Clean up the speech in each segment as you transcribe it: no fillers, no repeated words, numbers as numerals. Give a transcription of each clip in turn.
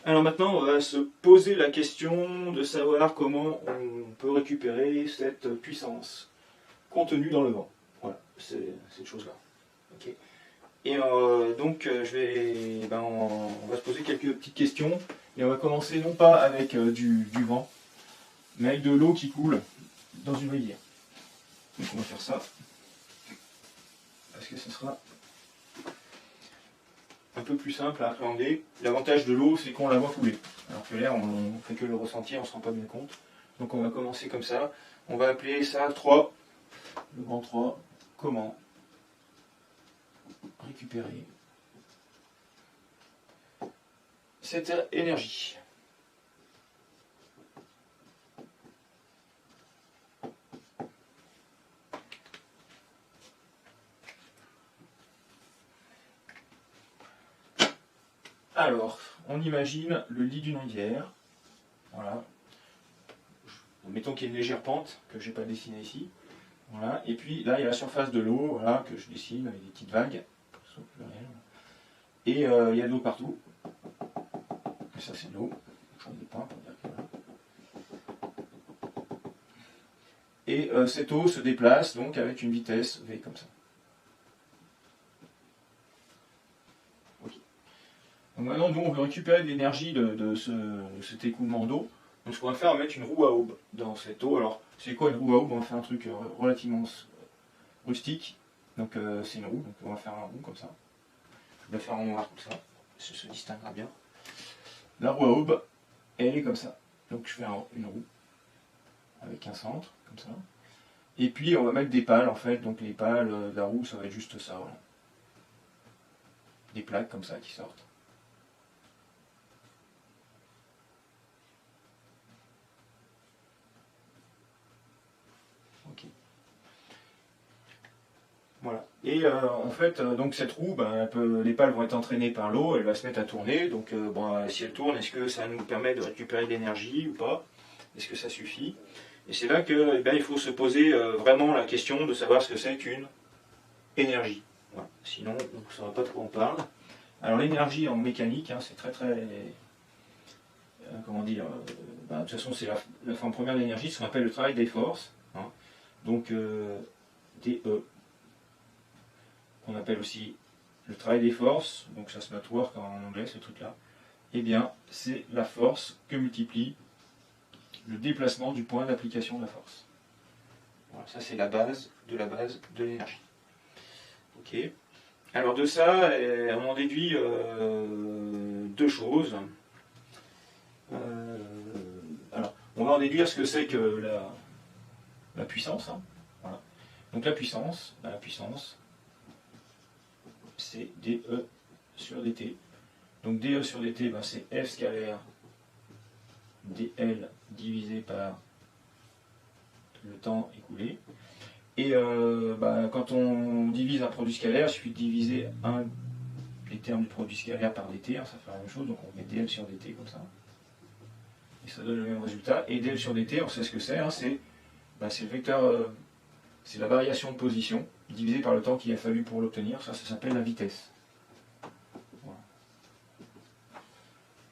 Alors maintenant, on va se poser la question de savoir comment on peut récupérer cette puissance contenue dans le vent. Voilà, c'est cette chose-là. Ok. Et donc, on va se poser quelques petites questions. Et on va commencer non pas avec du vent, mais avec de l'eau qui coule dans une rivière. Donc on va faire ça, parce que ce sera un peu plus simple à appréhender. L'avantage de l'eau, c'est qu'on la voit couler. Alors que l'air, on ne fait que le ressentir, on ne se rend pas bien compte. Donc on va commencer comme ça. On va appeler ça 3, le grand 3. Comment récupérer cette énergie? Alors, on imagine le lit d'une rivière. Voilà. Mettons qu'il y a une légère pente, que je n'ai pas dessinée ici. Voilà. Et puis là, il y a la surface de l'eau, voilà, que je dessine avec des petites vagues. Et il y a de l'eau partout. Et ça, c'est de l'eau. J'en ai pas pour dire que voilà. Et cette eau se déplace donc avec une vitesse V comme ça. Okay. Donc maintenant, nous, on veut récupérer de l'énergie de cet écoulement d'eau. Donc ce qu'on va faire, on va mettre une roue à aube dans cette eau. Alors, c'est quoi une roue à aube? On va faire un truc relativement rustique. Donc c'est une roue, donc on va faire un roue comme ça. Je vais la faire en noir comme ça, ça se distinguera bien. La roue à aube, elle est comme ça. Donc je fais une roue avec un centre, comme ça. Et puis on va mettre des pales en fait, donc les pales de la roue, ça va être juste ça, voilà. Des plaques comme ça qui sortent. Ok. Voilà. Et en fait, donc cette roue, les pales vont être entraînées par l'eau, elle va se mettre à tourner. Donc si elle tourne, est-ce que ça nous permet de récupérer de l'énergie ou pas? Est-ce que ça suffit? Et c'est là que il faut se poser vraiment la question de savoir ce que c'est qu'une énergie. Voilà. Sinon, on ne saura pas de quoi on parle. Alors l'énergie en mécanique, hein, c'est très comment dire, de toute façon c'est la forme première de l'énergie, ce qu'on appelle le travail des forces. Hein. Donc DE, qu'on appelle aussi le travail des forces, donc ça se note work en anglais ce truc là, eh bien c'est la force que multiplie le déplacement du point d'application de la force. Voilà, ça c'est la base de l'énergie. Ok. Alors de ça, on en déduit deux choses. Alors, on va en déduire ce que c'est que la puissance. Hein. Voilà. Donc la puissance, c'est dE sur dt. Donc dE sur dt, c'est F scalaire dL divisé par le temps écoulé. Et quand on divise un produit scalaire, il suffit de diviser les termes du produit scalaire par dt, hein, ça fait la même chose, donc on met dl sur dt comme ça. Et ça donne le même résultat. Et dl sur dt, on sait ce que c'est, hein, c'est le vecteur, c'est la variation de position divisée par le temps qu'il a fallu pour l'obtenir, ça s'appelle la vitesse. Voilà.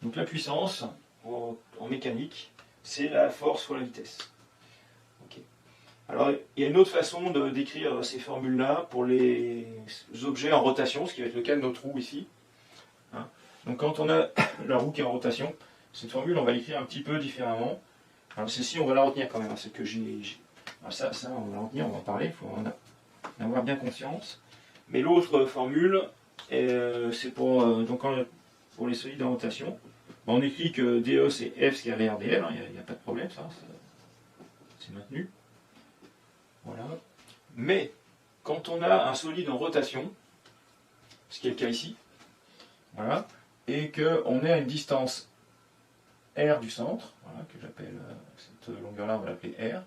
Donc la puissance, en mécanique, c'est la force fois la vitesse. Okay. Alors, il y a une autre façon de décrire ces formules-là pour les objets en rotation, ce qui va être le cas de notre roue ici. Hein. Donc quand on a la roue qui est en rotation, cette formule, on va l'écrire un petit peu différemment. Alors celle-ci, on va la retenir quand même, hein, c'est que ça, on va la retenir, on va en parler, il faut en avoir bien conscience. Mais l'autre formule, c'est pour les solides en rotation. On écrit que DE c'est F scalaire dl, il n'y a pas de problème, ça c'est maintenu. Voilà. Mais quand on a un solide en rotation, ce qui est le cas ici, voilà, et qu'on est à une distance R du centre, voilà, que j'appelle cette longueur-là, on va l'appeler R.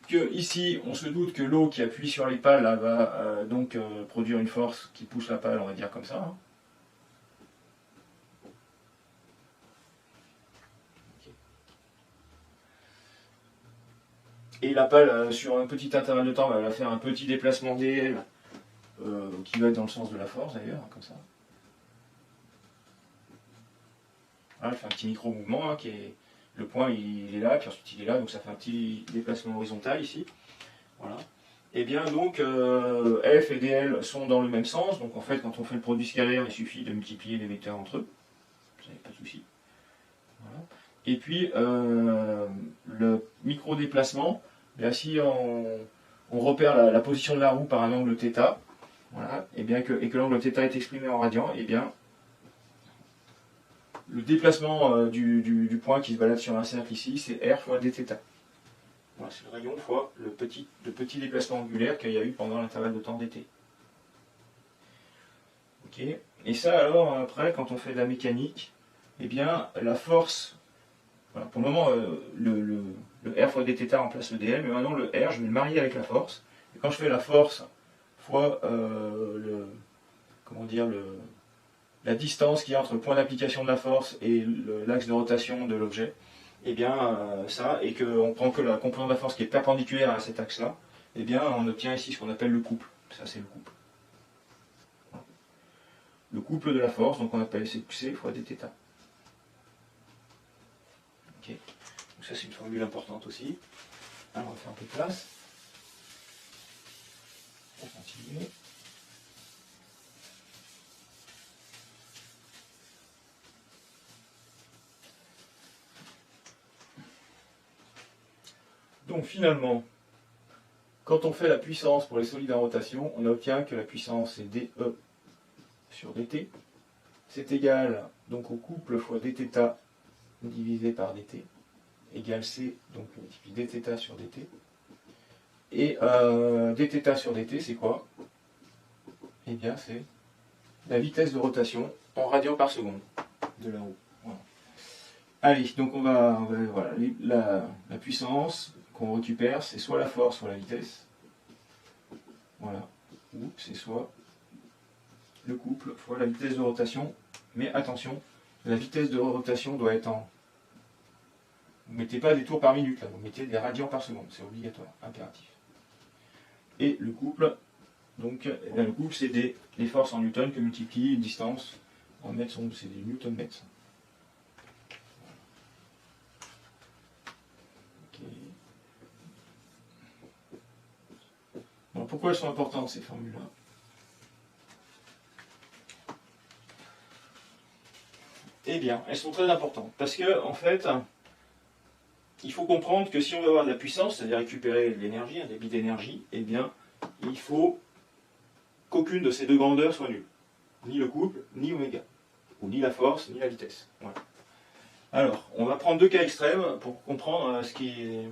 Que ici, on se doute que l'eau qui appuie sur les pales là, va produire une force qui pousse la pale, on va dire comme ça. Hein. Et la pale, sur un petit intervalle de temps, elle va faire un petit déplacement dl qui va être dans le sens de la force d'ailleurs, comme ça. Là, elle fait un petit micro-mouvement, hein, le point il est là, puis ensuite il est là, donc ça fait un petit déplacement horizontal ici. Voilà. Et bien donc F et dl sont dans le même sens, donc en fait quand on fait le produit scalaire, il suffit de multiplier les vecteurs entre eux, vous n'avez pas de souci. Voilà. Et puis le micro-déplacement, si on repère la position de la roue par un angle θ, voilà, et que l'angle θ est exprimé en radians, et bien le déplacement du point qui se balade sur un cercle ici, c'est r fois dθ. Voilà, c'est le rayon fois le petit déplacement angulaire qu'il y a eu pendant l'intervalle de temps dt. Okay. Et ça alors, après, quand on fait de la mécanique, eh bien, la force, voilà, pour le moment, le R fois dθ remplace le dl, mais maintenant le R, je vais le marier avec la force. Et quand je fais la force fois la distance qu'il y a entre le point d'application de la force et l'axe de rotation de l'objet, et bien ça, et qu'on prend que la composante de la force qui est perpendiculaire à cet axe-là, et bien on obtient ici ce qu'on appelle le couple. Ça c'est le couple. Le couple de la force, donc on appelle C fois dθ. Ok. Donc ça c'est une formule importante aussi. Alors on va faire un peu de place. On va continuer. Donc finalement, quand on fait la puissance pour les solides en rotation, on obtient que la puissance est dE sur dt. C'est égal donc au couple fois dθ divisé par dt, égale c, donc dθ sur dt. Et dθ sur dt, c'est quoi? Eh bien, c'est la vitesse de rotation en radians par seconde de la roue. Voilà. Allez, donc voilà, la puissance qu'on récupère, c'est soit la force, soit la vitesse. Voilà. Ou c'est soit le couple fois la vitesse de rotation. Mais attention, la vitesse de rotation doit être en... Vous ne mettez pas des tours par minute, là, vous mettez des radians par seconde, c'est obligatoire, impératif. Et le couple, donc, le couple, c'est les forces en newton que multiplie une distance en mètres, c'est des newton-mètres. Okay. Bon, pourquoi elles sont importantes, ces formules-là? Eh bien, elles sont très importantes, parce que, en fait, il faut comprendre que si on veut avoir de la puissance, c'est-à-dire récupérer de l'énergie, un débit d'énergie, eh bien, il faut qu'aucune de ces deux grandeurs soit nulle. Ni le couple, ni oméga. Ou ni la force, ni la vitesse. Voilà. Alors, on va prendre deux cas extrêmes pour comprendre ce qui est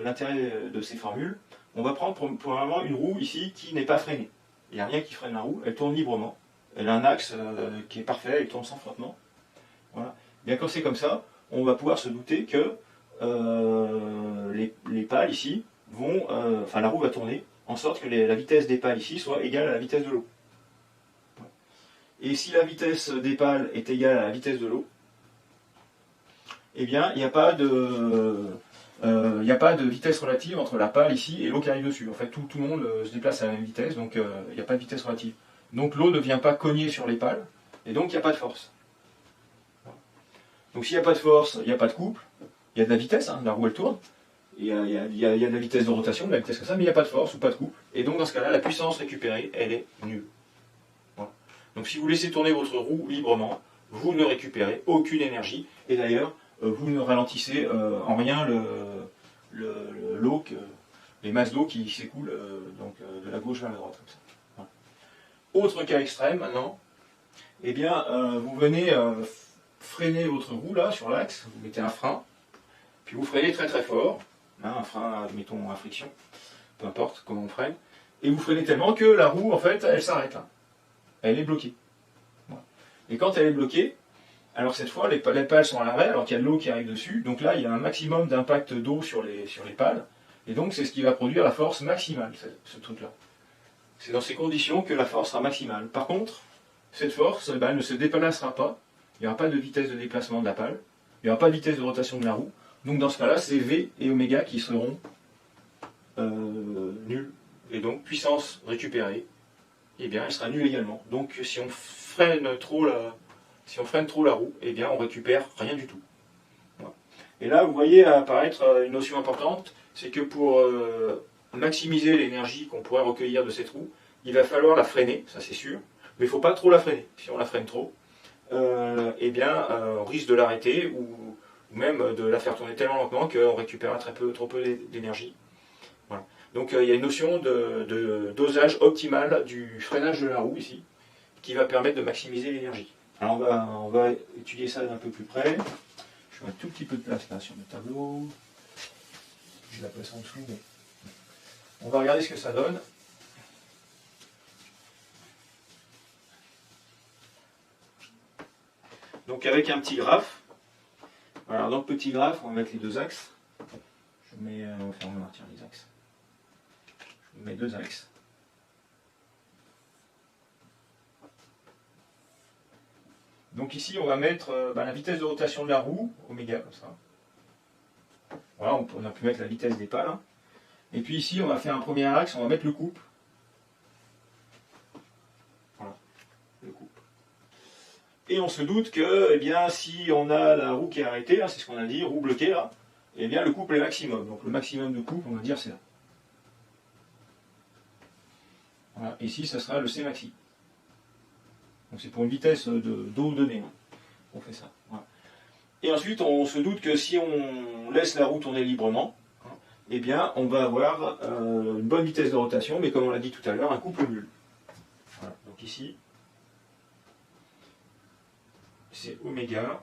l'intérêt de ces formules. On va prendre probablement une roue ici qui n'est pas freinée. Il n'y a rien qui freine la roue, elle tourne librement. Elle a un axe qui est parfait, elle tourne sans frottement. Voilà. Bien quand c'est comme ça, on va pouvoir se douter que les pales ici vont, la roue va tourner en sorte que la vitesse des pales ici soit égale à la vitesse de l'eau. Et si la vitesse des pales est égale à la vitesse de l'eau, eh bien, il n'y a pas de vitesse relative entre la pale ici et l'eau qui arrive dessus. En fait, tout le monde se déplace à la même vitesse, donc il n'y a pas de vitesse relative. Donc l'eau ne vient pas cogner sur les pales, et donc il n'y a pas de force. Donc s'il n'y a pas de force, il n'y a pas de couple, il y a de la vitesse, hein, la roue elle tourne, il y a de la vitesse de rotation, de la vitesse comme ça, mais il n'y a pas de force ou pas de couple. Et donc dans ce cas-là, la puissance récupérée, elle est nulle. Voilà. Donc si vous laissez tourner votre roue librement, vous ne récupérez aucune énergie, et d'ailleurs, vous ne ralentissez en rien l'eau, les masses d'eau qui s'écoulent de la gauche vers la droite. Comme ça. Voilà. Autre cas extrême maintenant, eh bien, vous venez freiner votre roue là sur l'axe, vous mettez un frein, puis vous freinez très très fort, hein, un frein, mettons à friction, peu importe comment on freine, et vous freinez tellement que la roue en fait elle s'arrête là, elle est bloquée. Voilà. Et quand elle est bloquée, alors cette fois les pales sont à l'arrêt alors qu'il y a de l'eau qui arrive dessus, donc là il y a un maximum d'impact d'eau sur les pales, et donc c'est ce qui va produire la force maximale, ce truc là. C'est dans ces conditions que la force sera maximale. Par contre, cette force elle ne se déplacera pas, il n'y aura pas de vitesse de déplacement de la pale, il n'y aura pas de vitesse de rotation de la roue, donc dans ce cas-là c'est V et oméga qui seront nuls, et donc puissance récupérée, eh bien elle sera nulle également. Donc si on freine trop Si on freine trop la roue, eh bien on récupère rien du tout. Voilà. Et là, vous voyez apparaître une notion importante, c'est que pour maximiser l'énergie qu'on pourrait recueillir de cette roue, il va falloir la freiner, ça c'est sûr, mais il ne faut pas trop la freiner. Si on la freine trop, eh bien on risque de l'arrêter ou même de la faire tourner tellement lentement qu'on récupérera trop peu d'énergie. Voilà. Donc il y a une notion de dosage optimal du freinage de la roue ici, qui va permettre de maximiser l'énergie. Alors on va étudier ça d'un peu plus près. Je mets un tout petit peu de place là sur le tableau. J'ai la place en dessous, mais on va regarder ce que ça donne. Donc avec un petit graphe. Alors dans le petit graphe, on va mettre les deux axes. On va faire remarquer les axes. Je mets deux axes. Donc ici, on va mettre la vitesse de rotation de la roue, oméga, comme ça. Voilà, on a pu mettre la vitesse des pales. Hein. Et puis ici, on va faire un premier axe, on va mettre le couple. Voilà, le couple. Et on se doute que, eh bien, si on a la roue qui est arrêtée, là, c'est ce qu'on a dit, roue bloquée, là, eh bien, le couple est maximum. Donc le maximum de couple, on va dire, c'est là. Voilà, ici, ça sera le C maxi. Donc c'est pour une vitesse d'eau donnée. Hein. On fait ça. Voilà. Et ensuite, on se doute que si on laisse la roue tourner librement, hein, eh bien, on va avoir une bonne vitesse de rotation, mais comme on l'a dit tout à l'heure, un couple nul. Voilà. Donc ici, c'est oméga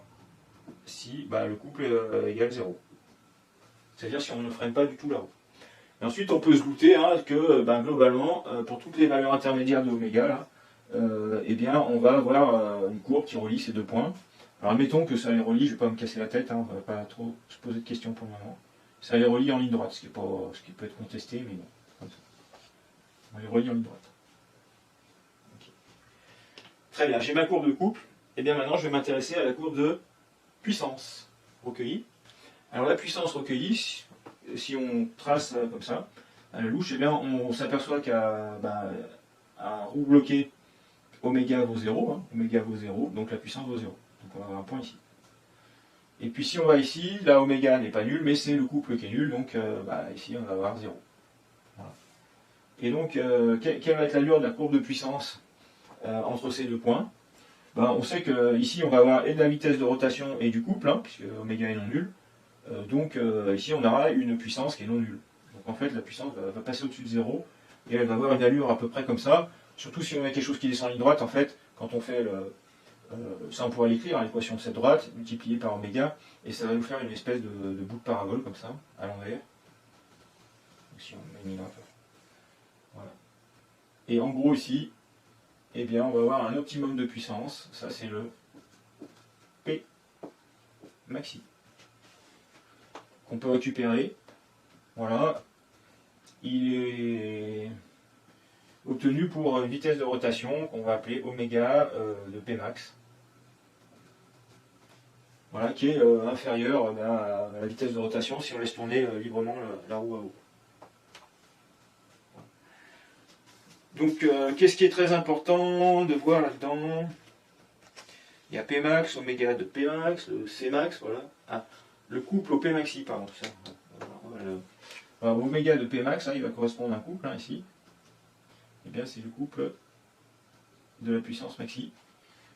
si le couple égale 0. C'est-à-dire si on ne freine pas du tout la roue. Et ensuite, on peut se douter hein, que globalement, pour toutes les valeurs intermédiaires de oméga, là, eh bien, on va avoir une courbe qui relie ces deux points. Alors admettons que ça les relie, je ne vais pas me casser la tête, hein, on ne va pas trop se poser de questions pour le moment. Ça les relie en ligne droite, ce qui peut être contesté, mais non. Comme ça. On les relie en ligne droite. Okay. Très bien, j'ai ma courbe de couple. Et bien maintenant, je vais m'intéresser à la courbe de puissance recueillie. Alors la puissance recueillie, si on trace comme ça, à la louche, eh bien, on s'aperçoit qu'à roue bloquée, oméga vaut 0, hein, oméga vaut 0, donc la puissance vaut 0. Donc on va avoir un point ici. Et puis si on va ici, là oméga n'est pas nul, mais c'est le couple qui est nul, donc ici on va avoir 0. Voilà. Et donc, quelle va être l'allure de la courbe de puissance entre ces deux points? On sait qu'ici on va avoir et de la vitesse de rotation et du couple, hein, puisque oméga est non nul. Donc ici on aura une puissance qui est non nulle. Donc en fait la puissance va passer au-dessus de 0 et elle va avoir une allure à peu près comme ça. Surtout si on a quelque chose qui descend en ligne droite, en fait, quand on fait ça on pourrait l'écrire, l'équation de cette droite multipliée par oméga, et ça va nous faire une espèce de bout de parabole comme ça, à l'envers. Si on met un peu. Voilà. Et en gros ici, eh bien on va avoir un optimum de puissance, ça c'est le P maxi. Qu'on peut récupérer. Voilà. Il est obtenu pour une vitesse de rotation qu'on va appeler oméga de Pmax. Voilà, qui est inférieure à la vitesse de rotation si on laisse tourner librement la roue à eau. Donc, qu'est-ce qui est très important de voir là-dedans? Il y a Pmax, oméga de Pmax, le Cmax, voilà. Ah, le couple au Pmaxi, pardon, tout ça. Alors, oméga de Pmax, hein, il va correspondre à un couple, hein, ici. Eh bien, c'est le couple de la puissance maxi.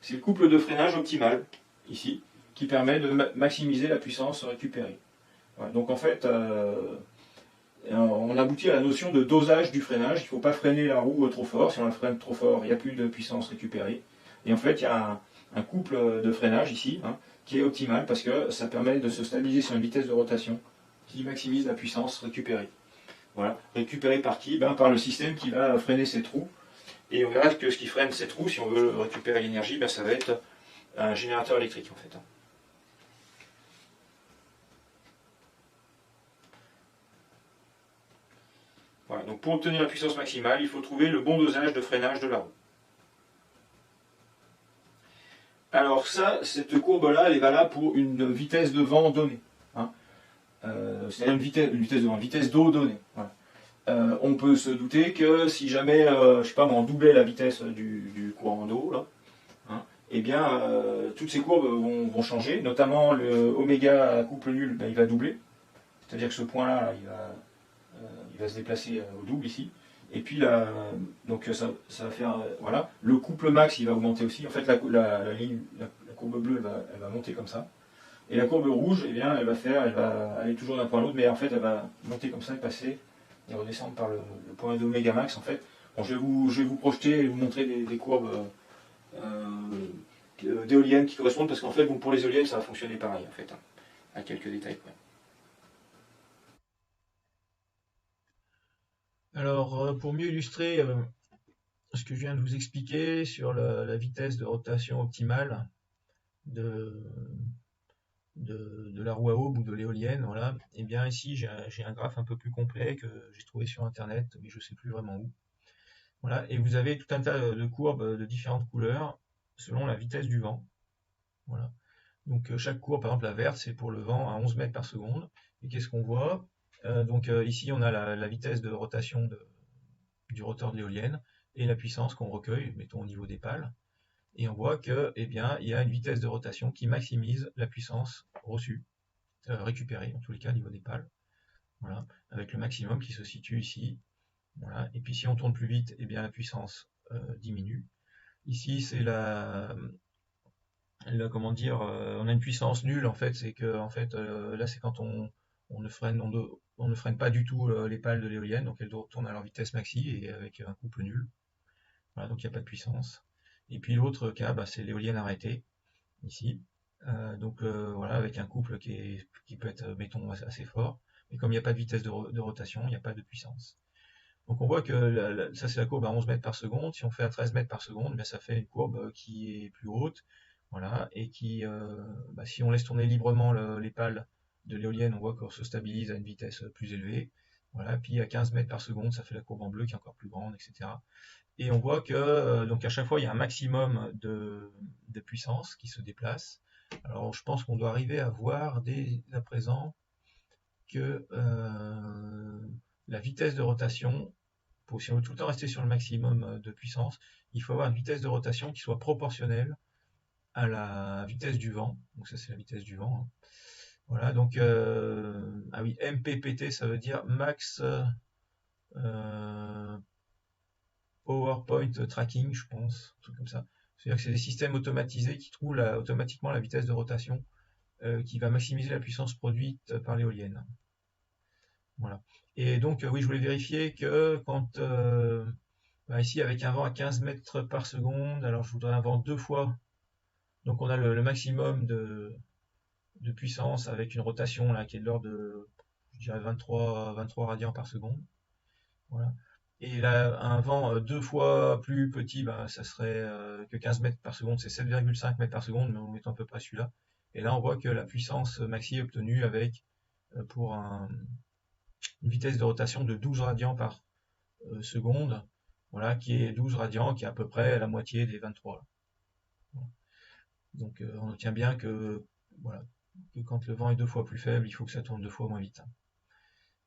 C'est le couple de freinage optimal, ici, qui permet de maximiser la puissance récupérée. Voilà, donc, en fait, on aboutit à la notion de dosage du freinage. Il ne faut pas freiner la roue trop fort. Si on la freine trop fort, il n'y a plus de puissance récupérée. Et en fait, il y a un couple de freinage ici, hein, qui est optimal parce que ça permet de se stabiliser sur une vitesse de rotation qui maximise la puissance récupérée. Voilà. Récupérée par qui? Par le système qui va freiner cette roue. Et on verra que ce qui freine cette roue, si on veut récupérer l'énergie, ça va être un générateur électrique en fait. Voilà. Donc pour obtenir la puissance maximale, il faut trouver le bon dosage de freinage de la roue. Alors ça, cette courbe-là, elle est valable pour une vitesse de vent donnée. Hein. C'est-à-dire une vitesse d'eau donnée. Voilà. On peut se douter que si jamais, je sais pas, on doublait la vitesse du courant d'eau, là, hein, eh bien, toutes ces courbes vont changer, notamment le oméga à couple nul, ben, il va doubler, c'est-à-dire que ce point-là, il va se déplacer au double ici. Et puis là, donc ça va faire, voilà, le couple max, il va augmenter aussi. En fait, la courbe bleue, elle va monter comme ça. Et la courbe rouge, eh bien, elle va aller toujours d'un point à l'autre, mais en fait, elle va monter comme ça et passer et redescendre par le point d'oméga max. En fait, bon, je vais vous projeter et vous montrer des courbes d'éoliennes qui correspondent, parce qu'en fait, bon, pour les éoliennes, ça va fonctionner pareil, en fait, hein, à quelques détails près. Alors, pour mieux illustrer ce que je viens de vous expliquer sur la vitesse de rotation optimale de, de la roue à aube ou de l'éolienne, voilà, et bien ici j'ai un graphe un peu plus complet que j'ai trouvé sur internet, mais je ne sais plus vraiment où. Voilà, et vous avez tout un tas de courbes de différentes couleurs selon la vitesse du vent. Voilà. Donc chaque courbe, par exemple la verte, c'est pour le vent à 11 mètres par seconde. Et qu'est-ce qu'on voit? Ici on a la vitesse de rotation du rotor de l'éolienne et la puissance qu'on recueille, mettons au niveau des pales. Et on voit que, eh bien, il y a une vitesse de rotation qui maximise la puissance reçue, récupérée en tous les cas au niveau des pales. Voilà, avec le maximum qui se situe ici. Voilà. Et puis si on tourne plus vite, eh bien la puissance diminue. Ici c'est comment dire, on a une puissance nulle en fait, c'est que en fait là c'est quand on ne freine pas du tout les pales de l'éolienne, donc elles tournent à leur vitesse maxi et avec un couple nul. Voilà, donc il n'y a pas de puissance. Et puis l'autre cas, bah, c'est l'éolienne arrêtée, ici. Voilà, avec un couple qui peut être, mettons, assez fort. Mais comme il n'y a pas de vitesse de rotation, il n'y a pas de puissance. Donc on voit que ça c'est la courbe à 11 mètres par seconde. Si on fait à 13 mètres par seconde, bien, ça fait une courbe qui est plus haute. Voilà, et si on laisse tourner librement les pales de l'éolienne, on voit qu'on se stabilise à une vitesse plus élevée. Voilà, puis à 15 mètres par seconde, ça fait la courbe en bleu qui est encore plus grande, etc. Et on voit que donc à chaque fois, il y a un maximum de puissance qui se déplace. Alors je pense qu'on doit arriver à voir dès à présent que la vitesse de rotation, si on veut tout le temps rester sur le maximum de puissance, il faut avoir une vitesse de rotation qui soit proportionnelle à la vitesse du vent. Donc ça c'est la vitesse du vent, hein. Voilà, donc ah oui, MPPT, ça veut dire max PowerPoint Tracking, je pense, un truc comme ça. C'est-à-dire que c'est des systèmes automatisés qui trouvent automatiquement la vitesse de rotation qui va maximiser la puissance produite par l'éolienne. Voilà. Et donc, oui, je voulais vérifier que quand, ici, avec un vent à 15 mètres par seconde, alors je voudrais un vent deux fois. Donc, on a le maximum de puissance avec une rotation là, qui est de l'ordre de, je dirais, 23 radians par seconde. Voilà. Et là, un vent deux fois plus petit, ça serait que 15 mètres par seconde, c'est 7,5 mètres par seconde, mais on met à peu près celui-là. Et là, on voit que la puissance maxi est obtenue avec, pour une vitesse de rotation de 12 radians par seconde, voilà, qui est 12 radians, qui est à peu près la moitié des 23. Là. Voilà. Donc, on obtient bien que, voilà, que quand le vent est deux fois plus faible, il faut que ça tourne deux fois moins vite.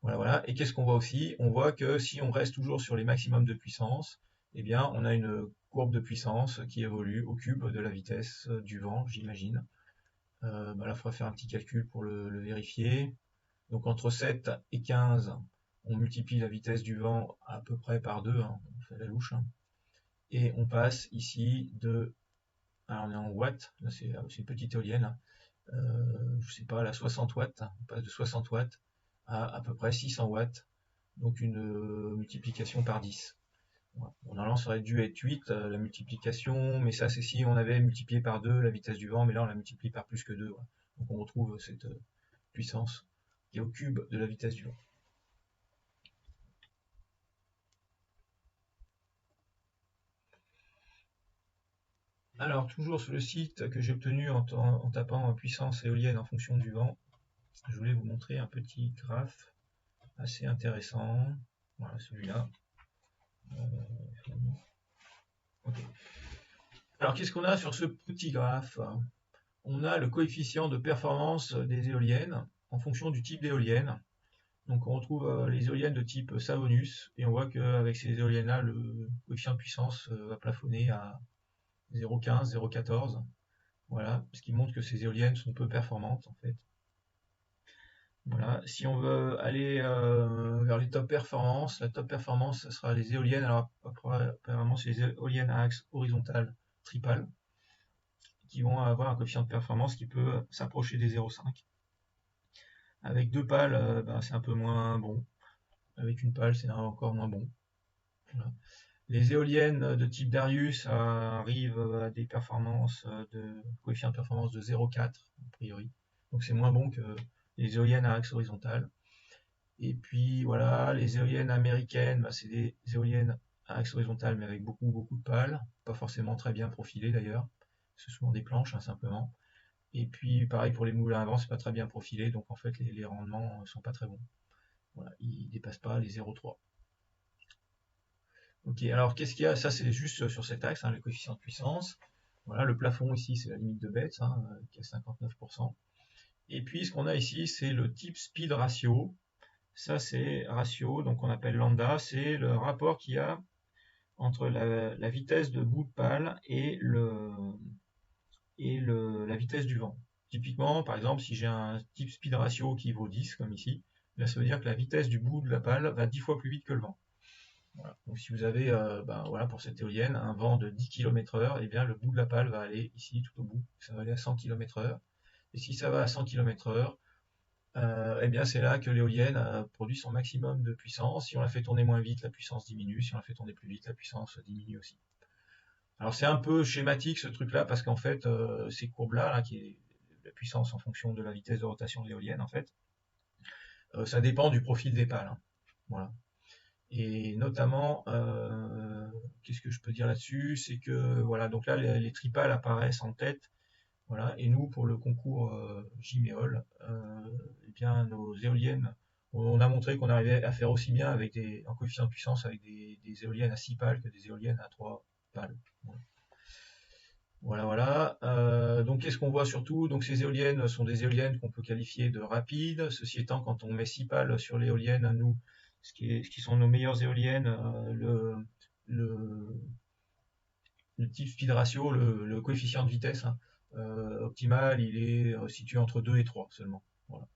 Voilà, voilà. Et qu'est-ce qu'on voit aussi? On voit que si on reste toujours sur les maximums de puissance, eh bien, on a une courbe de puissance qui évolue au cube de la vitesse du vent, j'imagine. Là, il faudra faire un petit calcul pour le vérifier. Donc, entre 7 et 15, on multiplie la vitesse du vent à peu près par 2, hein, on fait la louche, hein, et on passe ici alors on est en watts, là c'est une petite éolienne, hein, je sais pas, à 60 watts, on passe de 60 watts à peu près 600 watts, donc une multiplication par 10. Voilà. Bon, normalement, ça aurait dû être 8, la multiplication, mais ça, c'est si on avait multiplié par 2 la vitesse du vent, mais là, on la multiplie par plus que 2. Voilà. Donc, on retrouve cette puissance qui est au cube de la vitesse du vent. Alors, toujours sur le site que j'ai obtenu en tapant puissance éolienne en fonction du vent, je voulais vous montrer un petit graphe assez intéressant. Voilà, celui-là. Okay. Alors, qu'est-ce qu'on a sur ce petit graphe? On a le coefficient de performance des éoliennes en fonction du type d'éolienne. Donc, on retrouve les éoliennes de type Savonus, et on voit qu'avec ces éoliennes-là, le coefficient de puissance va plafonner à 0,15, 0,14. Voilà, ce qui montre que ces éoliennes sont peu performantes en fait. Voilà, si on veut aller vers les top performances, la top performance, ce sera les éoliennes. Alors apparemment, c'est les éoliennes à axe horizontal tripale qui vont avoir un coefficient de performance qui peut s'approcher des 0,5. Avec deux pales, c'est un peu moins bon. Avec une pale, c'est encore moins bon. Voilà. Les éoliennes de type Darius arrivent à des performances de coefficient de performance de 0,4 a priori. Donc c'est moins bon que les éoliennes à axe horizontal. Et puis voilà, les éoliennes américaines, c'est des éoliennes à axe horizontal mais avec beaucoup de pales, pas forcément très bien profilées d'ailleurs. C'est souvent des planches simplement. Et puis pareil pour les moulins à vent, c'est pas très bien profilé, donc en fait les rendements sont pas très bons. Voilà, ils dépassent pas les 0,3. Ok, alors qu'est-ce qu'il y a? Ça c'est juste sur cet axe, le coefficient de puissance. Voilà, le plafond ici c'est la limite de Betz, qui est à 59%. Et puis ce qu'on a ici c'est le type speed ratio. Ça c'est ratio, donc on appelle lambda, c'est le rapport qu'il y a entre la vitesse de bout de pale et la vitesse du vent. Typiquement, par exemple, si j'ai un type speed ratio qui vaut 10, comme ici, ça veut dire que la vitesse du bout de la pale va 10 fois plus vite que le vent. Voilà. Donc si vous avez, voilà, pour cette éolienne, un vent de 10 km/h, eh bien le bout de la pale va aller ici tout au bout, ça va aller à 100 km/h. Et si ça va à 100 km/h, eh bien c'est là que l'éolienne produit son maximum de puissance. Si on la fait tourner moins vite, la puissance diminue. Si on la fait tourner plus vite, la puissance diminue aussi. Alors c'est un peu schématique ce truc-là parce qu'en fait ces courbes-là, qui est la puissance en fonction de la vitesse de rotation de l'éolienne, en fait, ça dépend du profil des pales. Voilà. Et notamment, qu'est-ce que je peux dire là-dessus? C'est que voilà, donc là les tripales apparaissent en tête. Voilà, et nous pour le concours Jiméol, eh bien nos éoliennes, on a montré qu'on arrivait à faire aussi bien avec un coefficient de puissance avec des éoliennes à 6 pales que des éoliennes à 3 pales. Voilà. Donc qu'est-ce qu'on voit surtout? Donc ces éoliennes sont des éoliennes qu'on peut qualifier de rapides. Ceci étant, quand on met 6 pales sur l'éolienne, nous, ce qui sont nos meilleures éoliennes, le type speed ratio, le coefficient de vitesse optimal, il est situé entre 2 et 3 seulement. Voilà.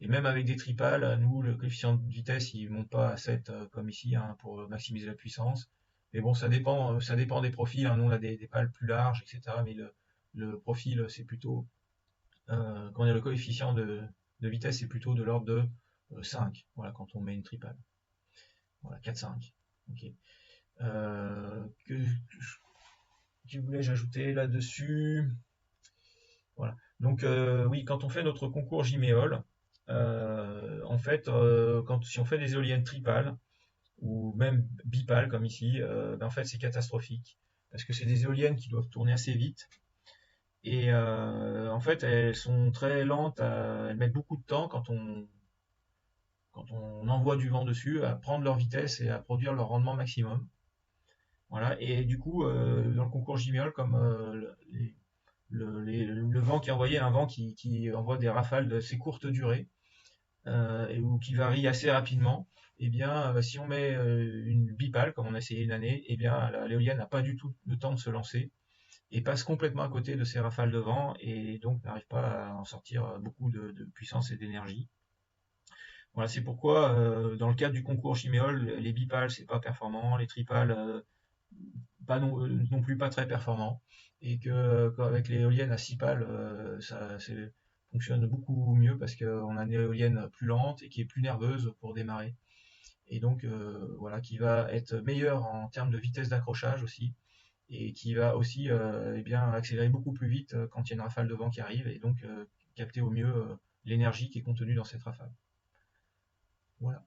Et même avec des tripales, nous, le coefficient de vitesse, il monte pas à 7 comme ici pour maximiser la puissance. Mais bon, ça dépend des profils. Nous, on a des pales plus larges, etc. Mais le profil, c'est plutôt, quand il y a le coefficient de vitesse, c'est plutôt de l'ordre de 5. Voilà, quand on met une tripale. Voilà, 4-5. Ok. Que voulais-je ajouter là-dessus? Voilà. Donc oui, quand on fait notre concours Jiméol, en fait, si on fait des éoliennes tripales ou même bipales comme ici, en fait c'est catastrophique parce que c'est des éoliennes qui doivent tourner assez vite et en fait elles sont très lentes, elles mettent beaucoup de temps quand on envoie du vent dessus à prendre leur vitesse et à produire leur rendement maximum. Voilà. Et du coup, dans le concours Jiméol, comme le vent qui est envoyé, un vent qui envoie des rafales de assez courte durée, ou qui varie assez rapidement, et bien, si on met une bipale, comme on a essayé une année, et bien, l'éolienne n'a pas du tout le temps de se lancer, et passe complètement à côté de ces rafales de vent, et donc n'arrive pas à en sortir beaucoup de puissance et d'énergie. Voilà, c'est pourquoi, dans le cadre du concours Chiméol, les bipales, c'est pas performant, les tripales, pas non plus pas très performant, et qu'avec les éoliennes à 6 pales, ça fonctionne beaucoup mieux parce qu'on a une éolienne plus lente et qui est plus nerveuse pour démarrer. Et donc voilà, qui va être meilleure en termes de vitesse d'accrochage aussi, et qui va aussi bien accélérer beaucoup plus vite quand il y a une rafale de vent qui arrive, et donc capter au mieux l'énergie qui est contenue dans cette rafale. Voilà.